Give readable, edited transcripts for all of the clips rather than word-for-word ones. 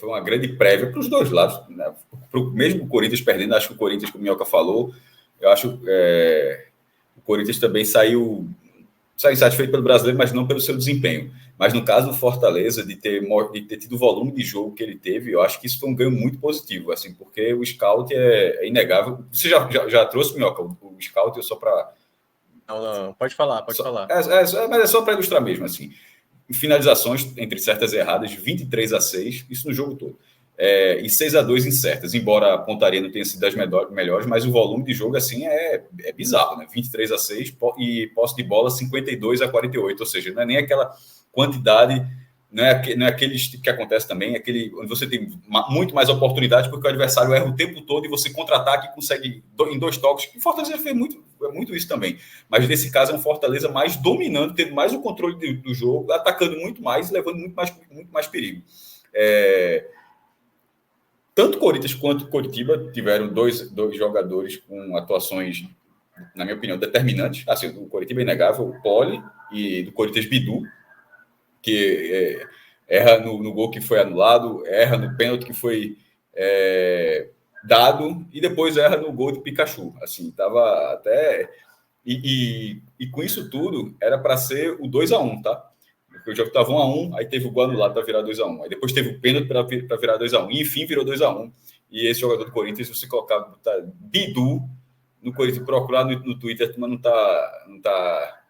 foi uma grande prévia para os dois lados, né? Mesmo o Corinthians perdendo, acho que o Corinthians, como o Minhoca falou, eu acho o Corinthians também saiu insatisfeito pelo brasileiro, mas não pelo seu desempenho. Mas no caso do Fortaleza, de ter tido o volume de jogo que ele teve, eu acho que isso foi um ganho muito positivo, assim, porque o scout é inegável. Você já trouxe, Minhoca, o scout, só para... Não, pode falar. Mas é só para ilustrar mesmo, assim. Finalizações, entre certas e erradas, 23-6, isso no jogo todo. E 6-2 em certas, embora a pontaria não tenha sido das melhores, mas o volume de jogo assim é bizarro, né? 23-6 e posse de bola 52-48, ou seja, não é nem aquela quantidade, não é aquele que acontece também, onde você tem muito mais oportunidade porque o adversário erra o tempo todo e você contra-ataque e consegue em 2 toques. E o Fortaleza fez muito isso também, mas nesse caso é um Fortaleza mais dominando, tendo mais o controle do jogo, atacando muito mais e levando muito mais perigo. Tanto Corinthians quanto Coritiba tiveram dois jogadores com atuações, na minha opinião, determinantes. Assim, o Coritiba é inegável, o Poli, e do Corinthians Bidu, que erra no gol que foi anulado, erra no pênalti que foi dado, e depois erra no gol de Pikachu. Assim, tava até... E com isso tudo, era para ser o 2-1, tá? Porque o jogo estava 1-1, aí teve o gol anulado para virar 2-1. Aí depois teve o pênalti para virar 2-1. E enfim, virou 2-1. E esse jogador do Corinthians, se você colocar Bidu no Corinthians, procurar no Twitter, mas não tá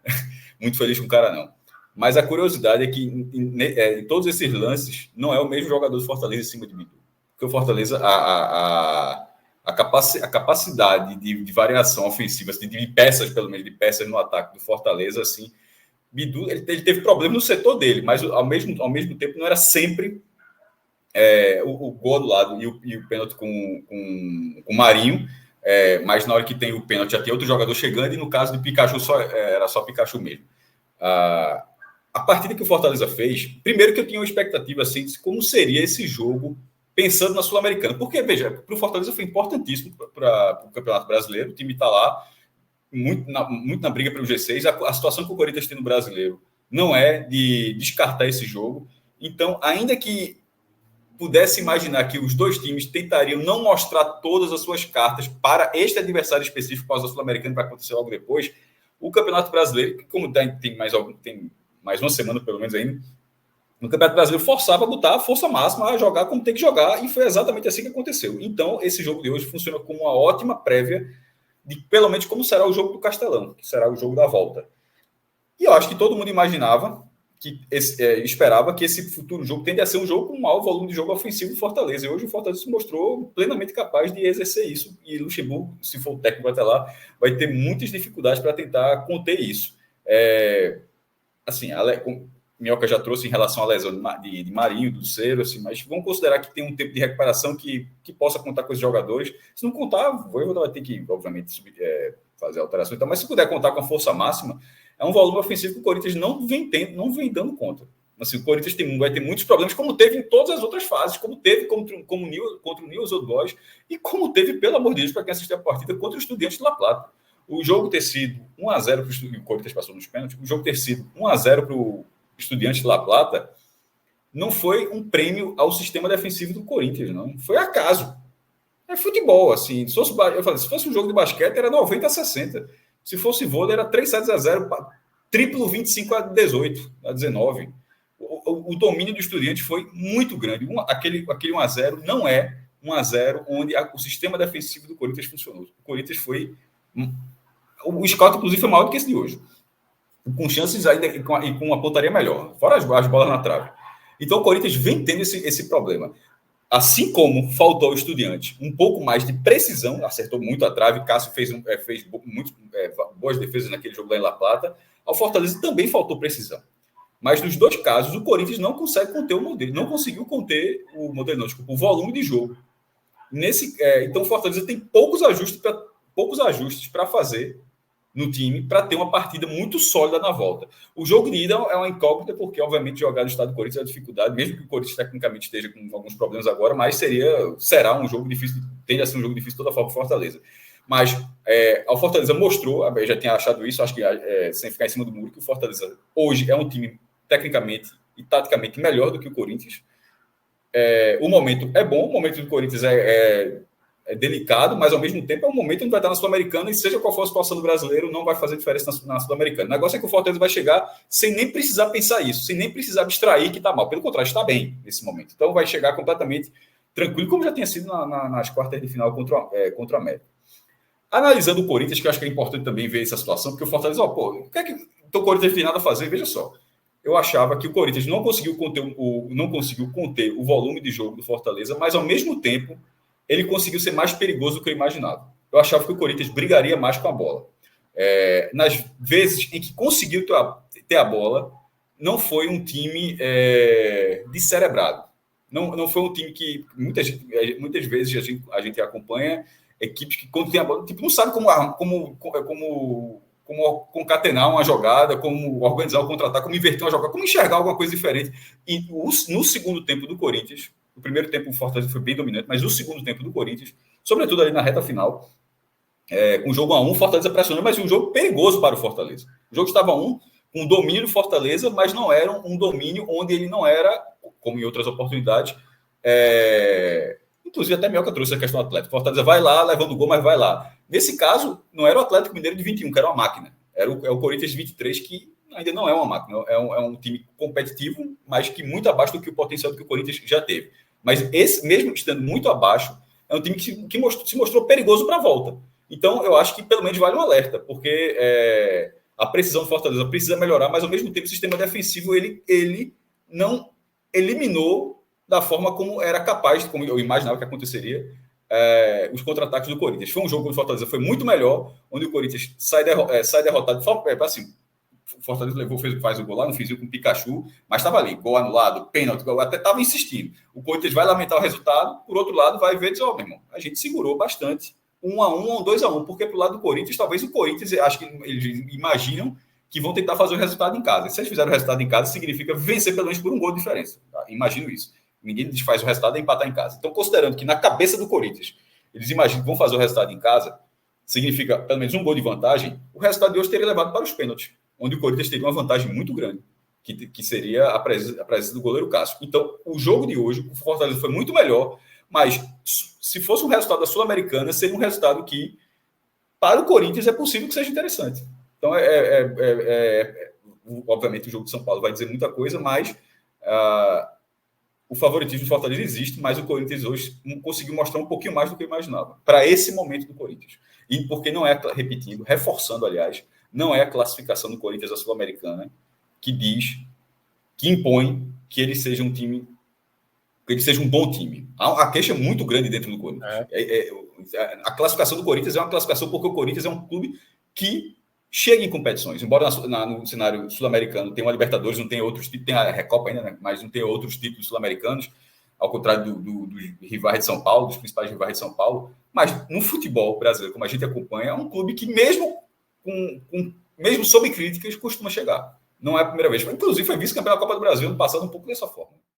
muito feliz com o cara, não. Mas a curiosidade é que em todos esses lances, não é o mesmo jogador do Fortaleza em cima de Bidu. Porque o Fortaleza, a capacidade de variação ofensiva, assim, de peças, pelo menos, de peças no ataque do Fortaleza, assim, Bidu, ele teve problema no setor dele, mas ao mesmo tempo não era sempre o gol do lado e o pênalti com o Marinho, mas na hora que tem o pênalti já tem outro jogador chegando, e no caso de Pikachu era só Pikachu mesmo. A partida que o Fortaleza fez, primeiro que eu tinha uma expectativa assim, de como seria esse jogo pensando na Sul-Americana, porque, veja, para o Fortaleza foi importantíssimo para o Campeonato Brasileiro, o time está lá, muito na briga pelo G6. A situação que o Corinthians tem no Brasileiro não é de descartar esse jogo. Então, ainda que pudesse imaginar que os dois times tentariam não mostrar todas as suas cartas para este adversário específico, para o Sul-Americano, para acontecer logo depois, o Campeonato Brasileiro, que como tem mais uma semana pelo menos ainda, no Campeonato Brasileiro forçava a botar a força máxima a jogar como tem que jogar, e foi exatamente assim que aconteceu. Então, esse jogo de hoje funciona como uma ótima prévia de pelo menos como será o jogo do Castelão, que será o jogo da volta. E eu acho que todo mundo imaginava, esperava que esse futuro jogo tende a ser um jogo com um maior volume de jogo ofensivo do Fortaleza. E hoje o Fortaleza se mostrou plenamente capaz de exercer isso. E Luxemburgo, se for o técnico até lá, vai ter muitas dificuldades para tentar conter isso. Assim, Minhoca já trouxe em relação à lesão de Marinho, do Cero, assim, mas vamos considerar que tem um tempo de recuperação que possa contar com os jogadores. Se não contar, o Voivoda vai ter que, obviamente, fazer alterações. Então, mas se puder contar com a força máxima, é um volume ofensivo que o Corinthians não vem dando conta. Assim, o Corinthians vai ter muitos problemas, como teve em todas as outras fases, como teve contra o Newell's Old Boys, e como teve, pelo amor de Deus, para quem assistiu a partida, contra o Estudiantes de La Plata. O jogo ter sido 1-0 para o Corinthians, passou nos pênaltis, o jogo ter sido 1-0 para o Estudiantes de La Plata não foi um prêmio ao sistema defensivo do Corinthians, não. Foi acaso. É futebol, assim. Se fosse um jogo de basquete, era 90-60. Se fosse vôlei, era 3-0, triplo 25-18, 19. O domínio do Estudiantes foi muito grande. Aquele 1-0 não é 1-0 onde o sistema defensivo do Corinthians funcionou. O Corinthians foi... O scout, inclusive, foi maior do que esse de hoje, com chances ainda e com uma pontaria melhor, fora as bolas na trave. Então o Corinthians vem tendo esse problema. Assim como faltou ao Estudiante um pouco mais de precisão, acertou muito a trave, Cássio fez boas defesas naquele jogo lá em La Plata, ao Fortaleza também faltou precisão. Mas nos dois casos, o Corinthians não consegue conter o modelo, não conseguiu conter o modelo, não, desculpa, o volume de jogo. Então o Fortaleza tem poucos ajustes para fazer no time para ter uma partida muito sólida na volta. O jogo de ida é uma incógnita, porque, obviamente, jogar no estado do Corinthians é uma dificuldade, mesmo que o Corinthians tecnicamente esteja com alguns problemas agora, mas será um jogo difícil, tende a ser um jogo difícil de toda forma para o Fortaleza. Mas o Fortaleza mostrou, eu já tinha achado isso, acho que sem ficar em cima do muro, que o Fortaleza hoje é um time tecnicamente e taticamente melhor do que o Corinthians. o momento é bom, o momento do Corinthians é delicado, mas ao mesmo tempo é um momento onde vai estar na Sul-Americana e seja qual for a situação do brasileiro, não vai fazer diferença na Sul-Americana. O negócio é que o Fortaleza vai chegar sem nem precisar pensar isso, sem nem precisar abstrair que está mal. Pelo contrário, está bem nesse momento. Então vai chegar completamente tranquilo, como já tinha sido nas quartas de final contra o América. Analisando o Corinthians, que eu acho que é importante também ver essa situação, porque o Fortaleza, o que é que o Corinthians tem nada a fazer? Veja só. Eu achava que o Corinthians não conseguiu conter o volume de jogo do Fortaleza, mas ao mesmo tempo ele conseguiu ser mais perigoso do que eu imaginava. Eu achava que o Corinthians brigaria mais com a bola. Nas vezes em que conseguiu ter a bola, não foi um time descerebrado. Não foi um time que muitas vezes a gente acompanha equipes que, quando tem a bola, tipo, não sabe como concatenar uma jogada, como organizar o contra-ataque, como inverter uma jogada, como enxergar alguma coisa diferente. E no segundo tempo do Corinthians, o primeiro tempo o Fortaleza foi bem dominante, mas o segundo tempo do Corinthians, sobretudo ali na reta final, com o jogo 1-1, o Fortaleza pressionando, mas um jogo perigoso para o Fortaleza. O jogo estava 1, com domínio do Fortaleza, mas não era um domínio onde ele não era, como em outras oportunidades, inclusive até Mioca trouxe a questão do Atlético. O Fortaleza vai lá, levando o gol, mas vai lá. Nesse caso, não era o Atlético Mineiro de 21, que era uma máquina. É o Corinthians de 23, que ainda não é uma máquina. É um time competitivo, mas que muito abaixo do que o potencial que o Corinthians já teve. Mas esse, mesmo estando muito abaixo, é um time que se mostrou perigoso para a volta. Então, eu acho que pelo menos vale um alerta, porque a precisão do Fortaleza precisa melhorar, mas ao mesmo tempo o sistema defensivo ele não eliminou da forma como era capaz, como eu imaginava que aconteceria, os contra-ataques do Corinthians. Foi um jogo onde o Fortaleza foi muito melhor, onde o Corinthians sai derrotado. Assim, o Fortaleza faz o gol lá no finzinho com o Pikachu, mas estava ali, gol anulado, pênalti, até estava insistindo. O Corinthians vai lamentar o resultado, por outro lado vai ver e diz, meu irmão, a gente segurou bastante 1-1 ou 2-1, porque pro lado do Corinthians, talvez o Corinthians, acho que eles imaginam que vão tentar fazer o resultado em casa. E se eles fizerem o resultado em casa, significa vencer pelo menos por um gol de diferença. Tá? Imagino isso. Ninguém desfaz o resultado e empatar em casa. Então, considerando que na cabeça do Corinthians, eles imaginam que vão fazer o resultado em casa, significa pelo menos um gol de vantagem, o resultado de hoje teria levado para os pênaltis, onde o Corinthians teria uma vantagem muito grande, que seria a presença do goleiro Cássio. Então, o jogo de hoje, o Fortaleza foi muito melhor, mas se fosse um resultado da Sul-Americana, seria um resultado que, para o Corinthians, é possível que seja interessante. Então, obviamente, o jogo de São Paulo vai dizer muita coisa, mas o favoritismo do Fortaleza existe, mas o Corinthians hoje conseguiu mostrar um pouquinho mais do que eu imaginava, para esse momento do Corinthians. E porque não é, repetindo, reforçando, aliás, não é a classificação do Corinthians da Sul-Americana que impõe que ele seja um time, que ele seja um bom time. A queixa é muito grande dentro do Corinthians. A classificação do Corinthians é uma classificação porque o Corinthians é um clube que chega em competições. Embora no cenário sul-americano tenha uma Libertadores, não tem outros títulos, tem a Recopa ainda, né? Mas não tem outros títulos sul-americanos, ao contrário dos rivais de São Paulo, dos principais rivais de São Paulo. Mas no futebol brasileiro, como a gente acompanha, é um clube que mesmo sob críticas, costuma chegar. Não é a primeira vez. Inclusive, foi vice-campeão da Copa do Brasil ano passado, um pouco dessa forma.